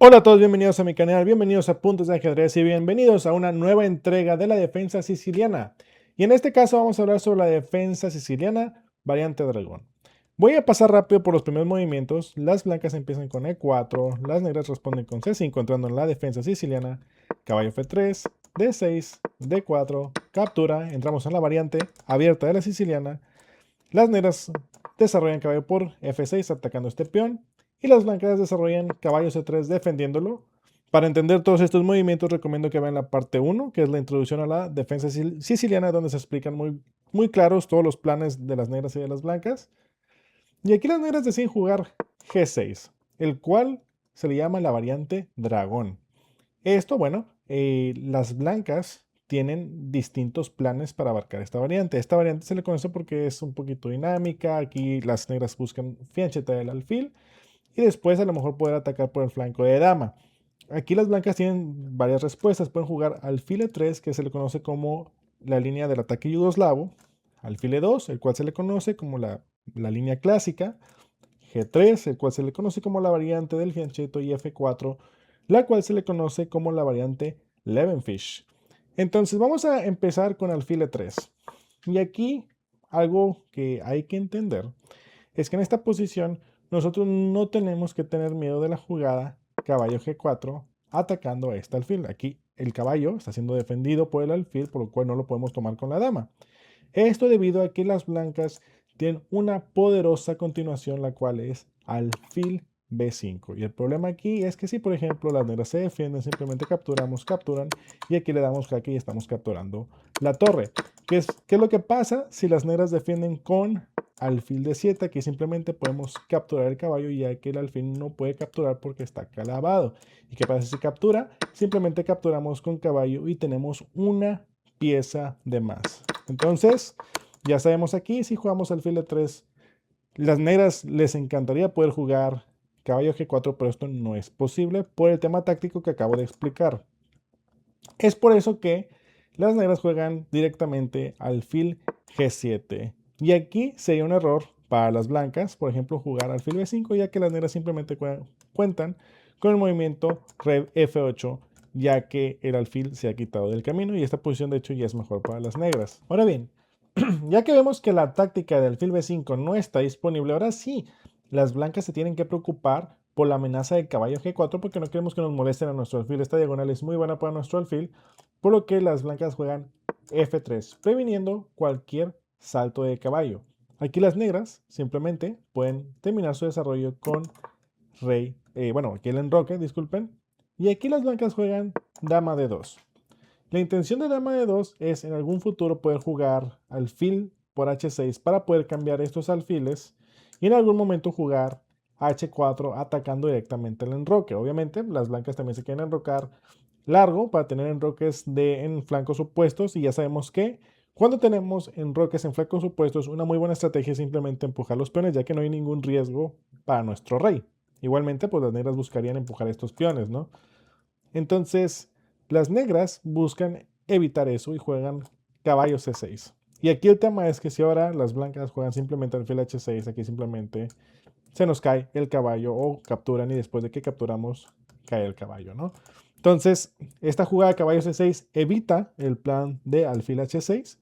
Hola a todos, bienvenidos a mi canal, bienvenidos a Puntos de Ajedrez y bienvenidos a una nueva entrega de la defensa siciliana. Y en este caso vamos a hablar sobre la defensa siciliana variante dragón. Voy a pasar rápido por los primeros movimientos. Las blancas empiezan con E4, las negras responden con C5 entrando en la defensa siciliana, caballo F3, D6, D4, captura, entramos en la variante abierta de la siciliana. Las negras desarrollan caballo por F6 atacando este peón y las blancas desarrollan caballo C3 defendiéndolo. Para entender todos estos movimientos recomiendo que vean la parte 1, que es la introducción a la defensa siciliana, donde se explican muy claros todos los planes de las negras y de las blancas. Y aquí las negras deciden jugar G6, el cual se le llama la variante dragón. Esto, bueno, las blancas tienen distintos planes para abarcar esta variante. Esta variante se le conoce porque es un poquito dinámica. Aquí las negras buscan fianchetar el alfil y después a lo mejor poder atacar por el flanco de dama. Aquí las blancas tienen varias respuestas. Pueden jugar alfil E3, que se le conoce como la línea del ataque yugoslavo. Alfil E2, el cual se le conoce como la línea clásica. G3, el cual se le conoce como la variante del fianchetto, y F4, la cual se le conoce como la variante Levenfish. Entonces vamos a empezar con alfil E3. Y aquí algo que hay que entender es que en esta posición nosotros no tenemos que tener miedo de la jugada caballo G4 atacando a este alfil. Aquí el caballo está siendo defendido por el alfil, por lo cual no lo podemos tomar con la dama. Esto debido a que las blancas tienen una poderosa continuación, la cual es alfil B5. Y el problema aquí es que si, por ejemplo, las negras se defienden, simplemente capturan, y aquí le damos jaque y estamos capturando la torre. ¿Qué es lo que pasa si las negras defienden con alfil D7? Aquí simplemente podemos capturar el caballo, ya que el alfil no puede capturar porque está clavado. ¿Y qué pasa si captura? Simplemente capturamos con caballo y tenemos una pieza de más. Entonces, ya sabemos aquí, si jugamos alfil E3, las negras les encantaría poder jugar caballo G4, pero esto no es posible por el tema táctico que acabo de explicar. Es por eso que las negras juegan directamente alfil G7. Y aquí sería un error para las blancas, por ejemplo, jugar alfil B5, ya que las negras simplemente cuentan con el movimiento rey F8, ya que el alfil se ha quitado del camino y esta posición de hecho ya es mejor para las negras. Ahora bien, ya que vemos que la táctica del alfil B5 no está disponible, ahora sí, las blancas se tienen que preocupar por la amenaza del caballo G4 porque no queremos que nos molesten a nuestro alfil. Esta diagonal es muy buena para nuestro alfil, por lo que las blancas juegan F3, previniendo cualquier salto de caballo. Aquí las negras simplemente pueden terminar su desarrollo con rey, bueno, aquí el enroque, disculpen, y aquí las blancas juegan dama de 2. La intención de dama de 2 es en algún futuro poder jugar alfil por H6 para poder cambiar estos alfiles y en algún momento jugar H4 atacando directamente el enroque. Obviamente las blancas también se quieren enrocar largo para tener enroques en flancos opuestos y ya sabemos que cuando tenemos enroques en flancos opuestos una muy buena estrategia es simplemente empujar los peones ya que no hay ningún riesgo para nuestro rey. Igualmente pues las negras buscarían empujar estos peones, ¿no? Entonces, las negras buscan evitar eso y juegan caballo C6. Y aquí el tema es que si ahora las blancas juegan simplemente alfil H6, aquí simplemente se nos cae el caballo o capturan y después de que capturamos cae el caballo, ¿no? Entonces, esta jugada de caballo C6 evita el plan de alfil H6,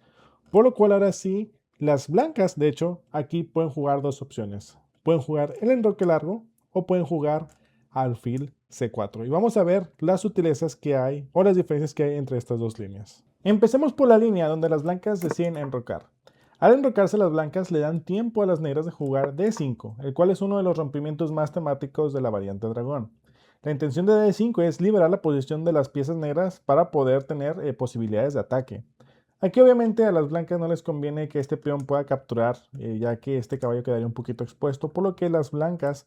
por lo cual ahora sí, las blancas, de hecho, aquí pueden jugar dos opciones. Pueden jugar el enroque largo o pueden jugar alfil C4. Y vamos a ver las sutilezas que hay o las diferencias que hay entre estas dos líneas. Empecemos por la línea donde las blancas deciden enrocar. Al enrocarse las blancas le dan tiempo a las negras de jugar D5, el cual es uno de los rompimientos más temáticos de la variante dragón. La intención de D5 es liberar la posición de las piezas negras para poder tener posibilidades de ataque. Aquí obviamente a las blancas no les conviene que este peón pueda capturar, ya que este caballo quedaría un poquito expuesto, por lo que las blancas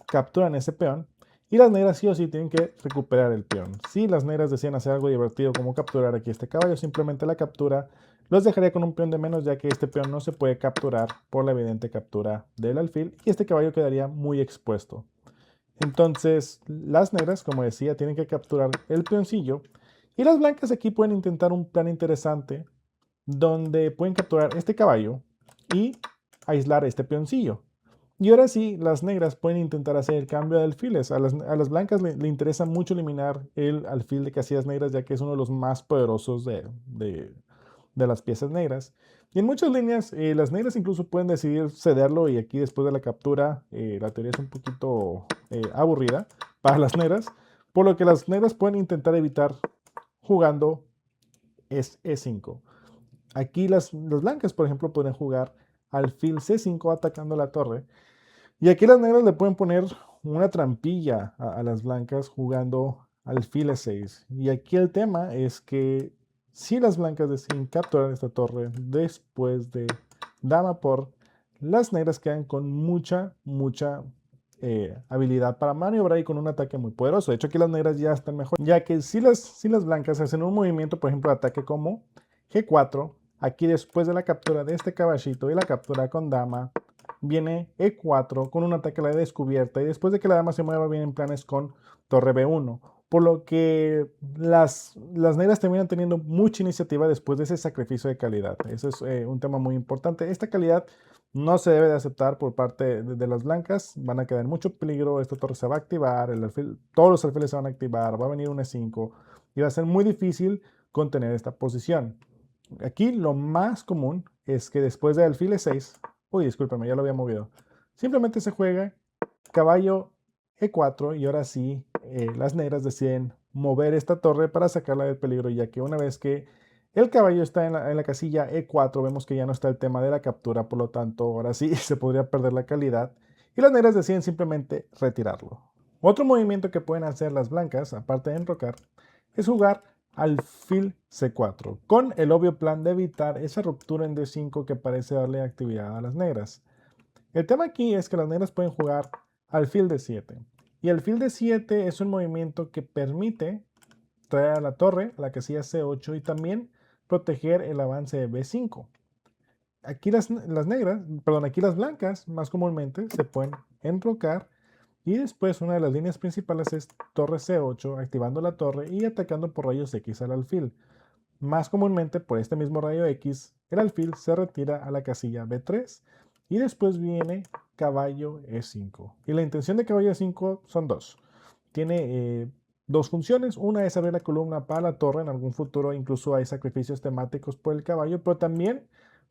capturan ese peón y las negras sí o sí tienen que recuperar el peón. Si las negras decían hacer algo divertido como capturar aquí este caballo, simplemente la captura los dejaría con un peón de menos, ya que este peón no se puede capturar por la evidente captura del alfil y este caballo quedaría muy expuesto. Entonces las negras, como decía, tienen que capturar el peoncillo y las blancas aquí pueden intentar un plan interesante donde pueden capturar este caballo y aislar este peoncillo. Y ahora sí, las negras pueden intentar hacer el cambio de alfiles. A las blancas le interesa mucho eliminar el alfil de casillas negras, ya que es uno de los más poderosos de las piezas negras. Y en muchas líneas, las negras incluso pueden decidir cederlo, y aquí después de la captura, la teoría es un poquito aburrida para las negras, por lo que las negras pueden intentar evitar jugando E5. Aquí las blancas, por ejemplo, pueden jugar alfil C5 atacando la torre. Y aquí las negras le pueden poner una trampilla a las blancas jugando alfil E6. Y aquí el tema es que si las blancas deciden capturar esta torre después de dama por, las negras quedan con mucha habilidad para maniobrar y con un ataque muy poderoso. De hecho, aquí las negras ya están mejor, ya que si las blancas hacen un movimiento, por ejemplo, de ataque como G4, aquí después de la captura de este caballito y la captura con dama, viene E4 con un ataque a la descubierta, y después de que la dama se mueva vienen planes con torre B1, por lo que las negras terminan teniendo mucha iniciativa después de ese sacrificio de calidad. Eso es un tema muy importante. Esta calidad no se debe de aceptar por parte de las blancas, van a quedar en mucho peligro, esta torre se va a activar, todos los alfiles se van a activar, va a venir un E5 y va a ser muy difícil contener esta posición. Aquí lo más común es que después de alfil E6, uy, discúlpeme, ya lo había movido, simplemente se juega caballo E4, y ahora sí, las negras deciden mover esta torre para sacarla del peligro, ya que una vez que el caballo está en la casilla E4, vemos que ya no está el tema de la captura, por lo tanto, ahora sí se podría perder la calidad, y las negras deciden simplemente retirarlo. Otro movimiento que pueden hacer las blancas, aparte de enrocar, es jugar alfil C4, con el obvio plan de evitar esa ruptura en D5 que parece darle actividad a las negras. El tema aquí es que las negras pueden jugar alfil D7. Y alfil D7 es un movimiento que permite traer a la torre a la casilla C8 y también proteger el avance de B5. Aquí aquí las blancas más comúnmente se pueden enrocar, y después una de las líneas principales es torre C8, activando la torre y atacando por rayos X al alfil. Más comúnmente, por este mismo rayo X, el alfil se retira a la casilla B3 y después viene caballo E5. Y la intención de caballo E5 son dos. Tiene dos funciones. Una es abrir la columna para la torre. En algún futuro incluso hay sacrificios temáticos por el caballo, pero también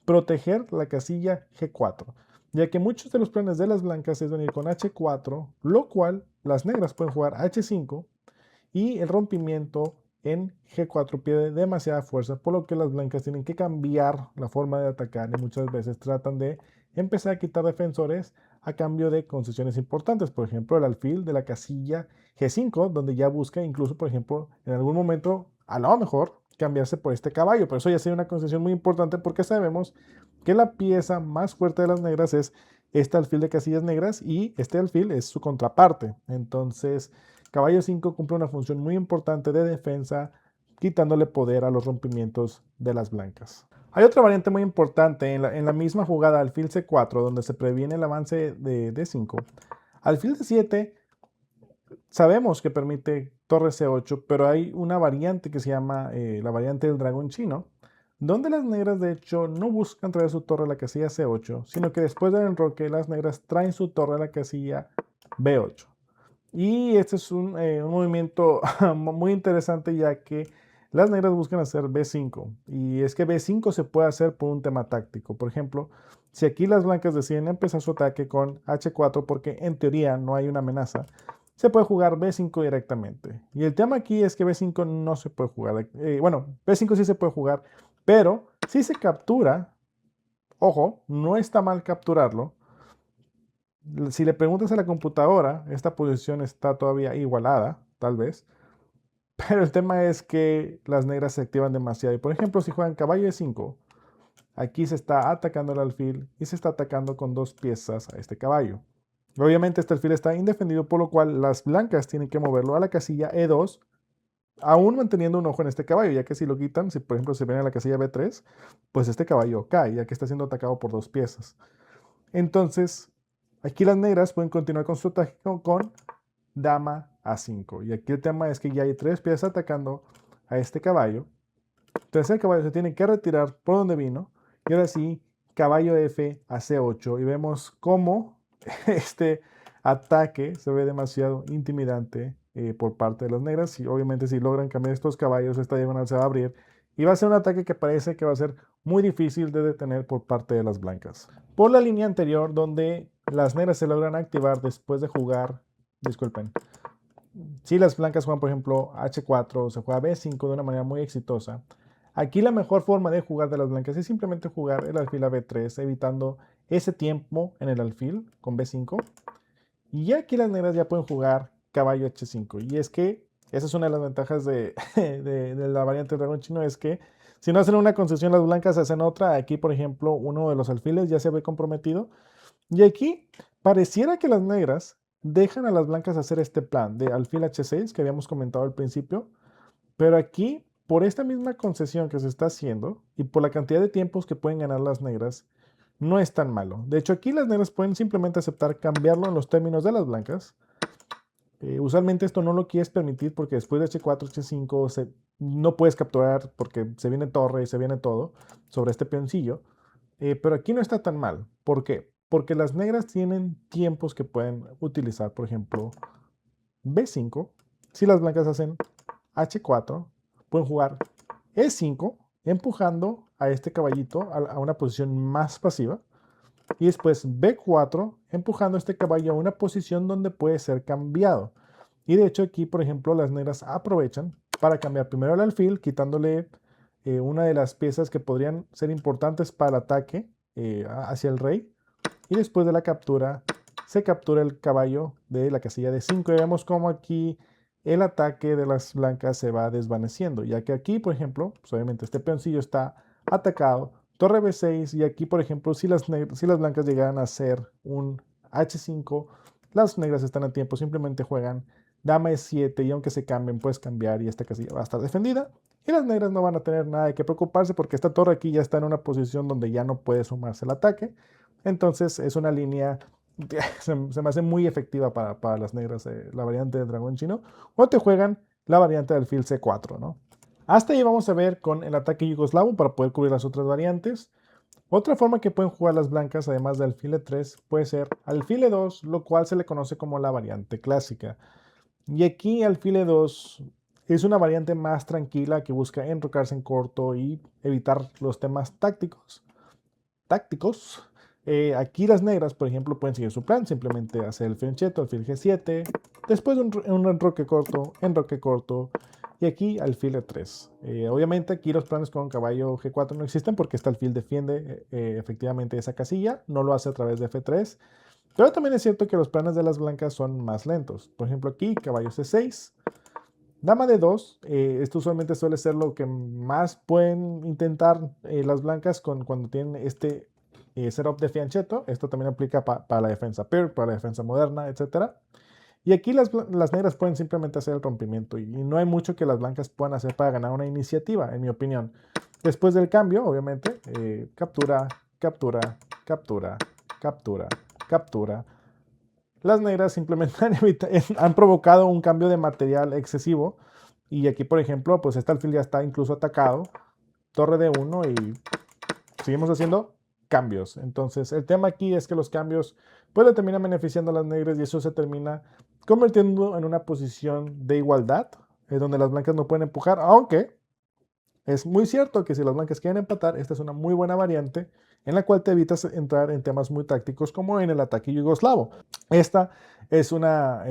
proteger la casilla G4, ya que muchos de los planes de las blancas es venir con H4, lo cual las negras pueden jugar H5, y el rompimiento en G4 pierde demasiada fuerza, por lo que las blancas tienen que cambiar la forma de atacar y muchas veces tratan de empezar a quitar defensores a cambio de concesiones importantes. Por ejemplo, el alfil de la casilla G5, donde ya busca incluso, por ejemplo, en algún momento, a lo mejor, cambiarse por este caballo. Pero eso ya sería una concesión muy importante, porque sabemos que la pieza más fuerte de las negras es este alfil de casillas negras, y este alfil es su contraparte. Entonces, caballo 5 cumple una función muy importante de defensa, quitándole poder a los rompimientos de las blancas. Hay otra variante muy importante en la misma jugada alfil C4, donde se previene el avance de D5. Alfil D7 sabemos que permite torre C8, pero hay una variante que se llama la variante del dragón chino, donde las negras de hecho no buscan traer su torre a la casilla C8, sino que después del enroque las negras traen su torre a la casilla B8. Y este es un movimiento muy interesante, ya que las negras buscan hacer B5. Y es que B5 se puede hacer por un tema táctico. Por ejemplo, si aquí las blancas deciden empezar su ataque con H4, porque en teoría no hay una amenaza, se puede jugar B5 directamente. Y el tema aquí es que B5 no se puede jugar. Bueno, B5 sí se puede jugar, pero si se captura, ojo, no está mal capturarlo. Si le preguntas a la computadora, esta posición está todavía igualada, tal vez. Pero el tema es que las negras se activan demasiado. Y por ejemplo, si juegan caballo E5, aquí se está atacando el alfil y se está atacando con dos piezas a este caballo. Obviamente este alfil está indefendido, por lo cual las blancas tienen que moverlo a la casilla E2, aún manteniendo un ojo en este caballo, ya que si lo quitan, si por ejemplo se viene a la casilla B3, pues este caballo cae, ya que está siendo atacado por dos piezas. Entonces, aquí las negras pueden continuar con su ataque con dama A5. Y aquí el tema es que ya hay tres piezas atacando a este caballo. Entonces el caballo se tiene que retirar por donde vino. Y ahora sí, caballo F a C8. Y vemos cómo este ataque se ve demasiado intimidante por parte de las negras. Y obviamente si logran cambiar estos caballos, esta diagonal se va a abrir. Y va a ser un ataque que parece que va a ser muy difícil de detener por parte de las blancas. Por la línea anterior, donde las negras se logran activar después de jugar, disculpen, si las blancas juegan, por ejemplo, H4 o se juega B5 de una manera muy exitosa, aquí la mejor forma de jugar de las blancas es simplemente jugar el alfil a B3, evitando ese tiempo en el alfil con B5. Y ya aquí las negras ya pueden jugar caballo H5. Y es que esa es una de las ventajas de la variante dragón chino, es que si no hacen una concesión las blancas hacen otra. Aquí, por ejemplo, uno de los alfiles ya se ve comprometido. Y aquí pareciera que las negras dejan a las blancas hacer este plan de alfil H6 que habíamos comentado al principio, pero aquí, por esta misma concesión que se está haciendo y por la cantidad de tiempos que pueden ganar las negras, no es tan malo. De hecho, aquí las negras pueden simplemente aceptar cambiarlo en los términos de las blancas. Usualmente esto no lo quieres permitir porque después de H4, H5 no puedes capturar porque se viene torre y se viene todo sobre este peoncillo. Pero aquí no está tan mal. ¿Por qué? Porque las negras tienen tiempos que pueden utilizar. Por ejemplo, B5. Si las blancas hacen H4, pueden jugar E5, empujando a este caballito a una posición más pasiva. Y después B4, empujando a este caballo a una posición donde puede ser cambiado. Y de hecho aquí, por ejemplo, las negras aprovechan para cambiar primero el alfil, quitándole una de las piezas que podrían ser importantes para el ataque hacia el rey. Y después de la captura, se captura el caballo de la casilla de 5. Y vemos cómo aquí el ataque de las blancas se va desvaneciendo, ya que aquí, por ejemplo, pues obviamente este peoncillo está atacado, torre B6, y aquí, por ejemplo, si las blancas llegaran a hacer un H5, las negras están a tiempo, simplemente juegan dama E7 y aunque se cambien, puedes cambiar y esta casilla va a estar defendida. Y las negras no van a tener nada de qué preocuparse porque esta torre aquí ya está en una posición donde ya no puede sumarse el ataque. Entonces es una línea que se me hace muy efectiva para las negras, la variante de dragón chino. O te juegan la variante del alfil C4, ¿no? Hasta ahí vamos a ver con el ataque yugoslavo para poder cubrir las otras variantes. Otra forma que pueden jugar las blancas, además de alfil E3, puede ser alfil E2, lo cual se le conoce como la variante clásica. Y aquí alfil E2 es una variante más tranquila que busca enrocarse en corto y evitar los temas tácticos. Aquí las negras, por ejemplo, pueden seguir su plan, simplemente hacer el fianchetto, alfil G7, después un enroque corto, y aquí alfil E3. Obviamente aquí los planes con caballo G4 no existen porque este alfil defiende efectivamente esa casilla, no lo hace a través de F3, pero también es cierto que los planes de las blancas son más lentos. Por ejemplo aquí, caballo C6, dama de 2, esto usualmente suele ser lo que más pueden intentar las blancas cuando tienen este setup de fianchetto. Esto también aplica para la defensa PIR, para la defensa moderna, etc. Y aquí las negras pueden simplemente hacer el rompimiento y no hay mucho que las blancas puedan hacer para ganar una iniciativa, en mi opinión. Después del cambio, obviamente, captura, captura, captura, captura, captura. Las negras simplemente han provocado un cambio de material excesivo. Y aquí, por ejemplo, pues este alfil ya está incluso atacado. Torre de 1 y seguimos haciendo cambios. Entonces, el tema aquí es que los cambios pues le terminan beneficiando a las negras y eso se termina convirtiendo en una posición de igualdad, donde las blancas no pueden empujar, aunque es muy cierto que si las blancas quieren empatar, esta es una muy buena variante en la cual te evitas entrar en temas muy tácticos como en el ataque yugoslavo. Esta es una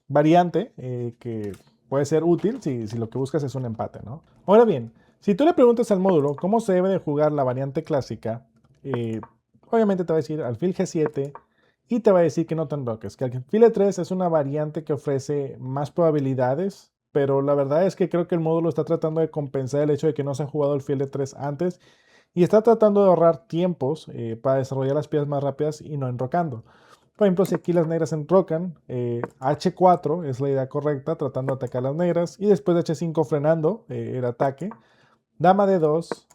variante que puede ser útil si lo que buscas es un empate, ¿no? Ahora bien, si tú le preguntas al módulo cómo se debe de jugar la variante clásica, obviamente te va a decir alfil G7 y te va a decir que no te enroques, que alfil E3 es una variante que ofrece más probabilidades, pero la verdad es que creo que el módulo está tratando de compensar el hecho de que no se ha jugado alfil E3 antes y está tratando de ahorrar tiempos para desarrollar las piezas más rápidas y no enrocando. Por ejemplo, si aquí las negras enrocan, H4 es la idea correcta, tratando de atacar a las negras, y después de H5 frenando el ataque, dama de 2,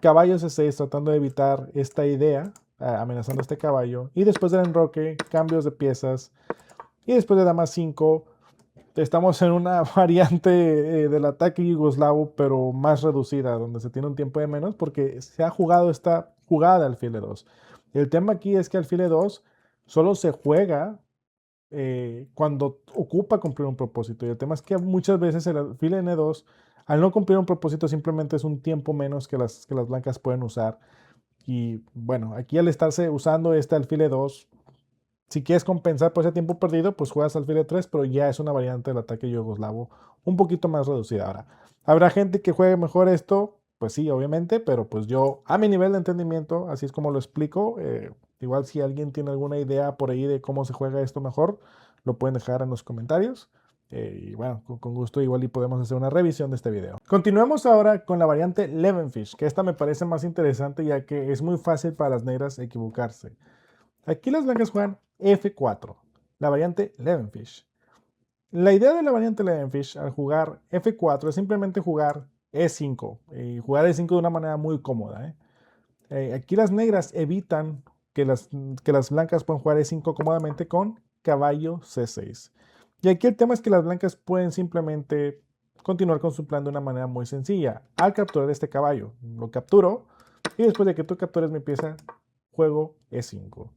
caballo C6 tratando de evitar esta idea, amenazando a este caballo, y después del enroque, cambios de piezas, y después de dama 5, estamos en una variante del ataque yugoslavo, pero más reducida, donde se tiene un tiempo de menos, porque se ha jugado esta jugada de alfil E2. El tema aquí es que alfil E2 solo se juega cuando ocupa cumplir un propósito. Y el tema es que muchas veces el alfil N2, al no cumplir un propósito, simplemente es un tiempo menos que las blancas pueden usar. Y bueno, aquí al estarse usando este alfil E2, si quieres compensar por ese tiempo perdido, pues juegas alfil E3, pero ya es una variante del ataque yugoslavo un poquito más reducida. Ahora, ¿habrá gente que juegue mejor esto? Pues sí, obviamente, pero pues yo, a mi nivel de entendimiento, así es como lo explico. Igual si alguien tiene alguna idea por ahí de cómo se juega esto mejor, lo pueden dejar en los comentarios. Y bueno, con gusto igual y podemos hacer una revisión de este video. Continuemos ahora con la variante Levenfish, que esta me parece más interesante ya que es muy fácil para las negras equivocarse. Aquí las blancas juegan F4, la variante Levenfish. La idea de la variante Levenfish al jugar F4 es simplemente jugar E5 y jugar E5 de una manera muy cómoda. Aquí las negras evitan que las blancas puedan jugar E5 cómodamente con caballo C6. Y aquí el tema es que las blancas pueden simplemente continuar con su plan de una manera muy sencilla. Al capturar este caballo, lo capturo y después de que tú captures mi pieza, juego E5.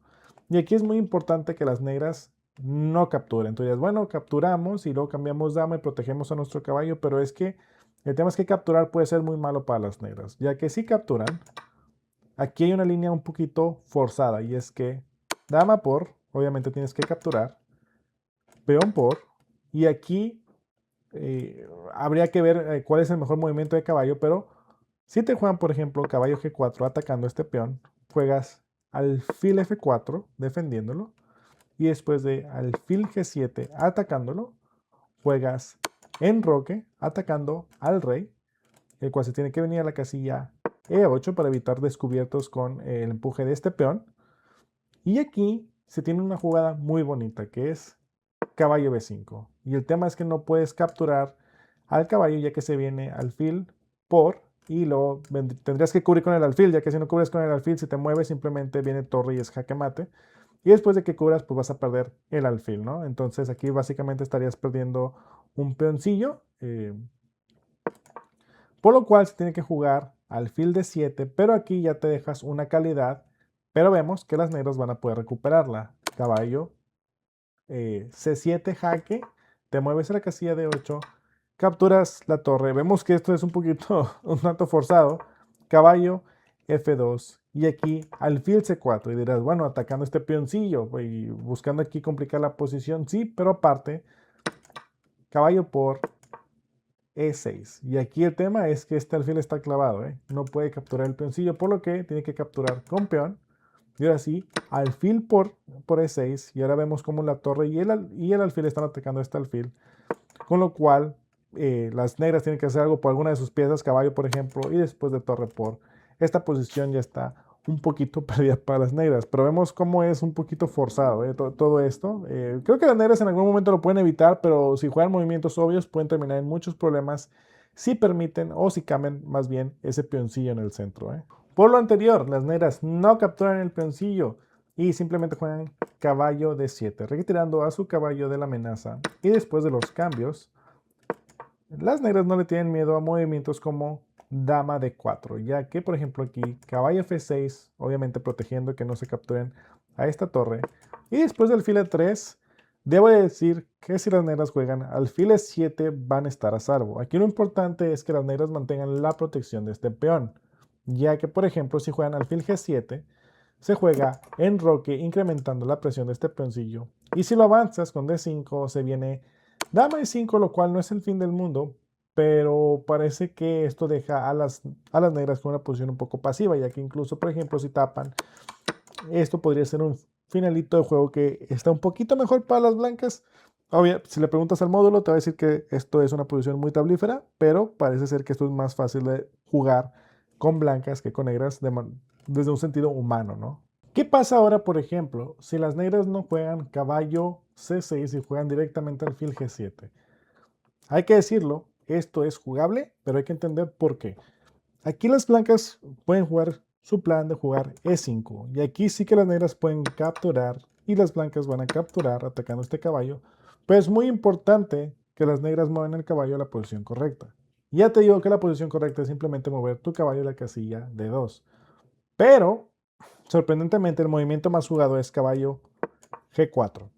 Y aquí es muy importante que las negras no capturen. Entonces, bueno, capturamos y luego cambiamos dama y protegemos a nuestro caballo, pero es que el tema es que capturar puede ser muy malo para las negras, ya que si capturan, aquí hay una línea un poquito forzada y es que dama por, obviamente tienes que capturar, peón por, y aquí habría que ver cuál es el mejor movimiento de caballo, pero si te juegan, por ejemplo, caballo G4 atacando este peón, juegas alfil F4 defendiéndolo, y después de alfil G7 atacándolo, juegas enroque atacando al rey, el cual se tiene que venir a la casilla E8 para evitar descubiertos con el empuje de este peón. Y aquí se tiene una jugada muy bonita que es caballo B5. Y el tema es que no puedes capturar al caballo ya que se viene alfil por y luego tendrías que cubrir con el alfil, ya que si no cubres con el alfil, si te mueves simplemente viene torre y es jaque mate. Y después de que cubras, pues vas a perder el alfil, ¿no? Entonces aquí básicamente estarías perdiendo un peoncillo, por lo cual se tiene que jugar alfil de 7, pero aquí ya te dejas una calidad, pero vemos que las negras van a poder recuperarla. Caballo C7 jaque, te mueves a la casilla de 8, capturas la torre. Vemos que esto es un poquito, un tanto forzado. Caballo F2 y aquí alfil C4 y dirás, bueno, atacando este peoncillo y buscando aquí complicar la posición, sí, pero aparte, caballo por E6. Y aquí el tema es que este alfil está clavado, ¿eh? No puede capturar el peoncillo, por lo que tiene que capturar con peón. Y ahora sí, alfil por E6. Y ahora vemos cómo la torre y el alfil están atacando este alfil. Con lo cual, las negras tienen que hacer algo por alguna de sus piezas, caballo por ejemplo, y después de torre por. Esta posición ya está un poquito perdida para las negras, pero vemos cómo es un poquito forzado todo esto. Creo que las negras en algún momento lo pueden evitar, pero si juegan movimientos obvios pueden terminar en muchos problemas si permiten o si cambian más bien ese peoncillo en el centro. Por lo anterior, las negras no capturan el peoncillo y simplemente juegan caballo de 7, retirando a su caballo de la amenaza. Y después de los cambios, las negras no le tienen miedo a movimientos como dama de 4, ya que por ejemplo aquí caballo F6, obviamente protegiendo que no se capturen a esta torre. Y después del alfil E3, debo decir que si las negras juegan alfil E7 van a estar a salvo. Aquí lo importante es que las negras mantengan la protección de este peón, ya que por ejemplo si juegan alfil G7, se juega enroque incrementando la presión de este peoncillo. Y si lo avanzas con D5 se viene dama E5, lo cual no es el fin del mundo, pero parece que esto deja a las negras con una posición un poco pasiva, ya que incluso, por ejemplo, si tapan, esto podría ser un finalito de juego que está un poquito mejor para las blancas. Obvio, si le preguntas al módulo, te va a decir que esto es una posición muy tablífera, pero parece ser que esto es más fácil de jugar con blancas que con negras desde un sentido humano, ¿no? ¿Qué pasa ahora, por ejemplo, si las negras no juegan caballo C6 y juegan directamente alfil G7? Hay que decirlo, esto es jugable, pero hay que entender por qué. Aquí las blancas pueden jugar su plan de jugar E5, y aquí sí que las negras pueden capturar, y las blancas van a capturar atacando este caballo, pero es muy importante que las negras muevan el caballo a la posición correcta. Ya te digo que la posición correcta es simplemente mover tu caballo a la casilla de 2, pero sorprendentemente el movimiento más jugado es caballo G4.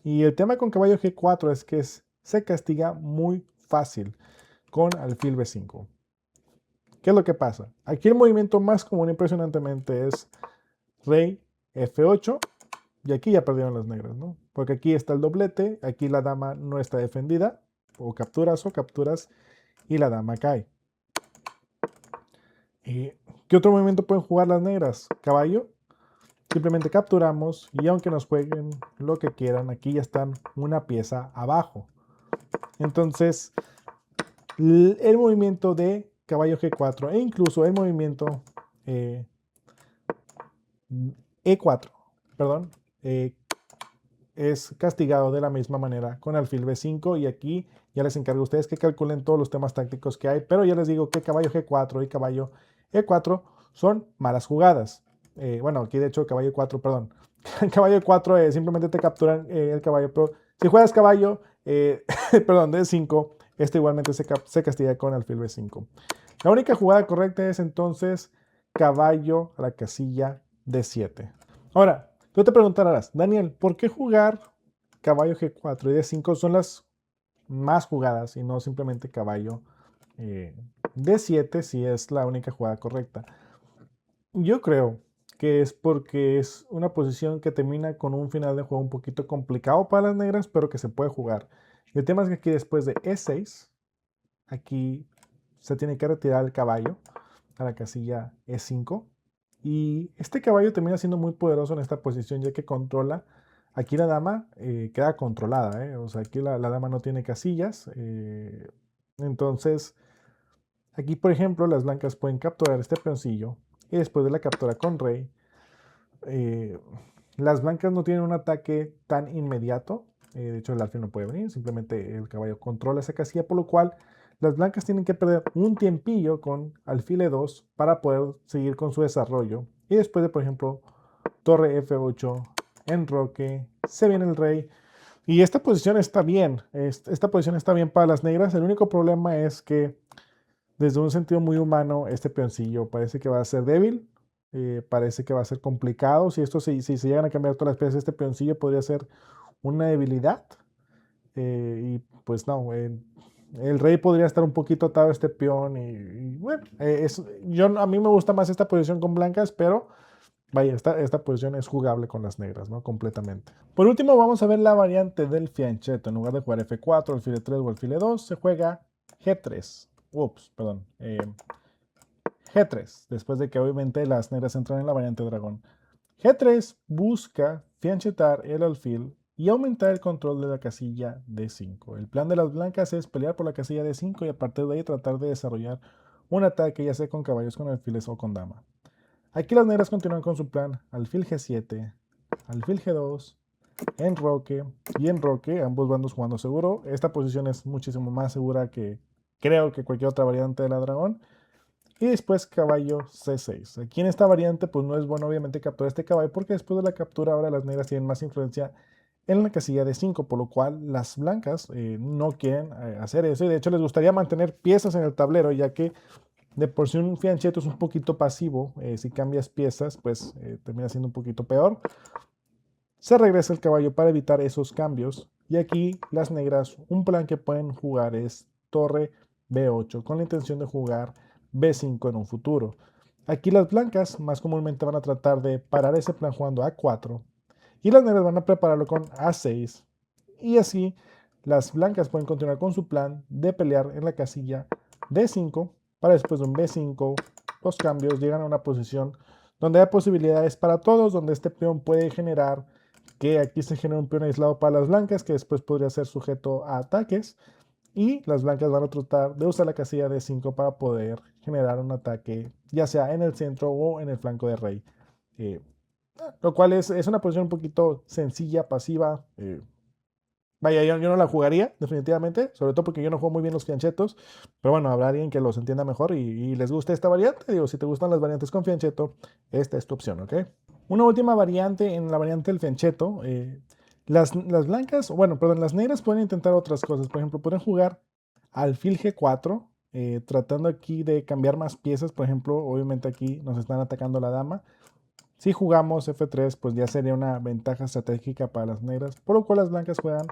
Y el tema con caballo G4 es que se castiga muy fácil con alfil B5. ¿Qué es lo que pasa? Aquí el movimiento más común impresionantemente es rey F8 y aquí ya perdieron las negras, ¿no? Porque aquí está el doblete, aquí la dama no está defendida, o capturas y la dama cae. ¿Qué otro movimiento pueden jugar las negras? Caballo, simplemente capturamos y aunque nos jueguen lo que quieran, aquí ya están una pieza abajo. Entonces, el movimiento de caballo G4 e incluso el movimiento E4, perdón, es castigado de la misma manera con alfil B5 y aquí ya les encargo a ustedes que calculen todos los temas tácticos que hay, pero ya les digo que caballo G4 y caballo E4 son malas jugadas. Bueno, aquí de hecho caballo E4, perdón. Caballo E4 simplemente te capturan el caballo, pero si juegas caballo, perdón, D5, este igualmente se castiga con alfil B5. La única jugada correcta es entonces caballo a la casilla D7. Ahora, tú te preguntarás, Daniel, ¿por qué jugar caballo G4 y D5 son las más jugadas y no simplemente caballo D7 si es la única jugada correcta? Yo creo que es porque es una posición que termina con un final de juego un poquito complicado para las negras, pero que se puede jugar. Y el tema es que aquí después de E6, aquí se tiene que retirar el caballo a la casilla E5. Y este caballo termina siendo muy poderoso en esta posición ya que controla. Aquí la dama queda controlada, o sea, aquí la dama no tiene casillas. Entonces, aquí por ejemplo, las blancas pueden capturar este peoncillo y después de la captura con rey, eh, las blancas no tienen un ataque tan inmediato. De hecho, el alfil no puede venir, simplemente el caballo controla esa casilla, por lo cual las blancas tienen que perder un tiempillo con alfil E2 para poder seguir con su desarrollo. Y después de, por ejemplo, torre F8, enroque, se viene el rey. Y esta posición está bien, esta posición está bien para las negras. El único problema es que desde un sentido muy humano, este peoncillo parece que va a ser débil, parece que va a ser complicado. Si se llegan a cambiar todas las piezas, este peoncillo podría ser una debilidad. Y pues no, el rey podría estar un poquito atado a este peón. Y bueno, a mí me gusta más esta posición con blancas, pero vaya, esta posición es jugable con las negras, ¿no? Completamente. Por último, vamos a ver la variante del fianchetto. En lugar de jugar F4, alfil E3 o alfil E2, se juega G3. Ups, perdón. G3, después de que obviamente las negras entran en la variante dragón. G3 busca fianchetar el alfil y aumentar el control de la casilla D5. El plan de las blancas es pelear por la casilla D5 y a partir de ahí tratar de desarrollar un ataque ya sea con caballos, con alfiles o con dama. Aquí las negras continúan con su plan alfil G7, alfil G2, enroque y enroque, ambos bandos jugando seguro. Esta posición es muchísimo más segura que creo que cualquier otra variante de la dragón. Y después caballo C6. Aquí en esta variante pues no es bueno obviamente capturar este caballo porque después de la captura ahora las negras tienen más influencia en la casilla de 5, por lo cual las blancas no quieren hacer eso y de hecho les gustaría mantener piezas en el tablero ya que de por sí un fianchetto es un poquito pasivo, si cambias piezas pues termina siendo un poquito peor. Se regresa el caballo para evitar esos cambios y aquí las negras un plan que pueden jugar es torre B8 con la intención de jugar B5 en un futuro. Aquí las blancas más comúnmente van a tratar de parar ese plan jugando A4 y las negras van a prepararlo con A6 y así las blancas pueden continuar con su plan de pelear en la casilla D5 para después de un B5 los cambios llegan a una posición donde hay posibilidades para todos, donde este peón puede generar que aquí se genera un peón aislado para las blancas que después podría ser sujeto a ataques y las blancas van a tratar de usar la casilla de 5 para poder generar un ataque ya sea en el centro o en el flanco de rey. Eh, lo cual es una posición un poquito sencilla, pasiva. Vaya, yo no la jugaría definitivamente, sobre todo porque yo no juego muy bien los fianchetos, pero bueno, habrá alguien que los entienda mejor y les guste esta variante. Digo, si te gustan las variantes con fiancheto, esta es tu opción, ¿ok? Una última variante en la variante del fianchetto. Las blancas, bueno, perdón, las negras pueden intentar otras cosas. Por ejemplo, pueden jugar alfil G4, tratando aquí de cambiar más piezas. Por ejemplo, obviamente aquí nos están atacando la dama. Si jugamos F3, pues ya sería una ventaja estratégica para las negras, por lo cual las blancas juegan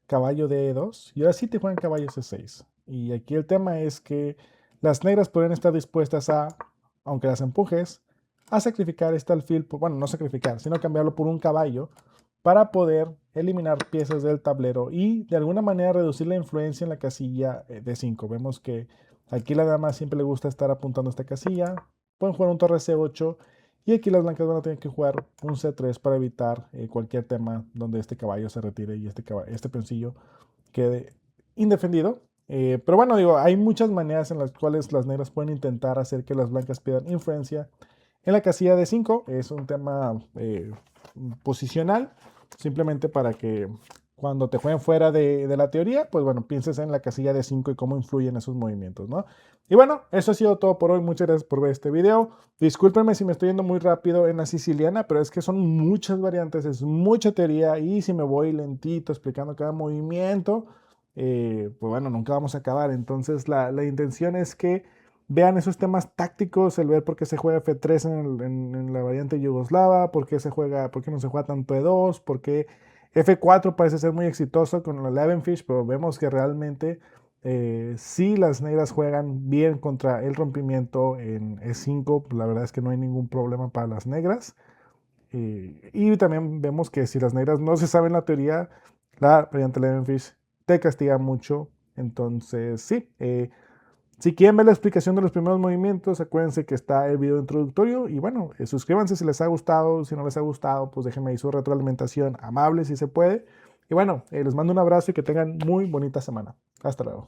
caballo de E2 y ahora sí te juegan caballo C6. Y aquí el tema es que las negras pueden estar dispuestas a, aunque las empujes, a sacrificar este alfil, bueno, no sacrificar, sino cambiarlo por un caballo para poder eliminar piezas del tablero y de alguna manera reducir la influencia en la casilla de 5. Vemos que aquí la dama siempre le gusta estar apuntando a esta casilla. Pueden jugar un torre C8 y aquí las blancas van a tener que jugar un C3 para evitar cualquier tema donde este caballo se retire y este peoncillo quede indefendido. Pero bueno, digo, hay muchas maneras en las cuales las negras pueden intentar hacer que las blancas pierdan influencia en la casilla de 5. Es un tema posicional, simplemente para que cuando te jueguen fuera de la teoría, pues bueno, pienses en la casilla de 5 y cómo influyen esos movimientos, ¿no? Y bueno, eso ha sido todo por hoy. Muchas gracias por ver este video. Discúlpenme si me estoy yendo muy rápido en la siciliana, pero es que son muchas variantes, es mucha teoría y si me voy lentito explicando cada movimiento, pues bueno, nunca vamos a acabar. Entonces la intención es que vean esos temas tácticos, el ver por qué se juega F3 en la variante yugoslava, por qué no se juega tanto E2, por qué F4 parece ser muy exitoso con la Levenfish, pero vemos que realmente si las negras juegan bien contra el rompimiento en E5, pues la verdad es que no hay ningún problema para las negras. Y también vemos que si las negras no se saben la teoría, la variante Levenfish te castiga mucho. Entonces, sí, si quieren ver la explicación de los primeros movimientos, acuérdense que está el video introductorio. Y bueno, suscríbanse si les ha gustado. Si no les ha gustado, pues déjenme ahí su retroalimentación amable si se puede. Y bueno, les mando un abrazo y que tengan muy bonita semana. Hasta luego.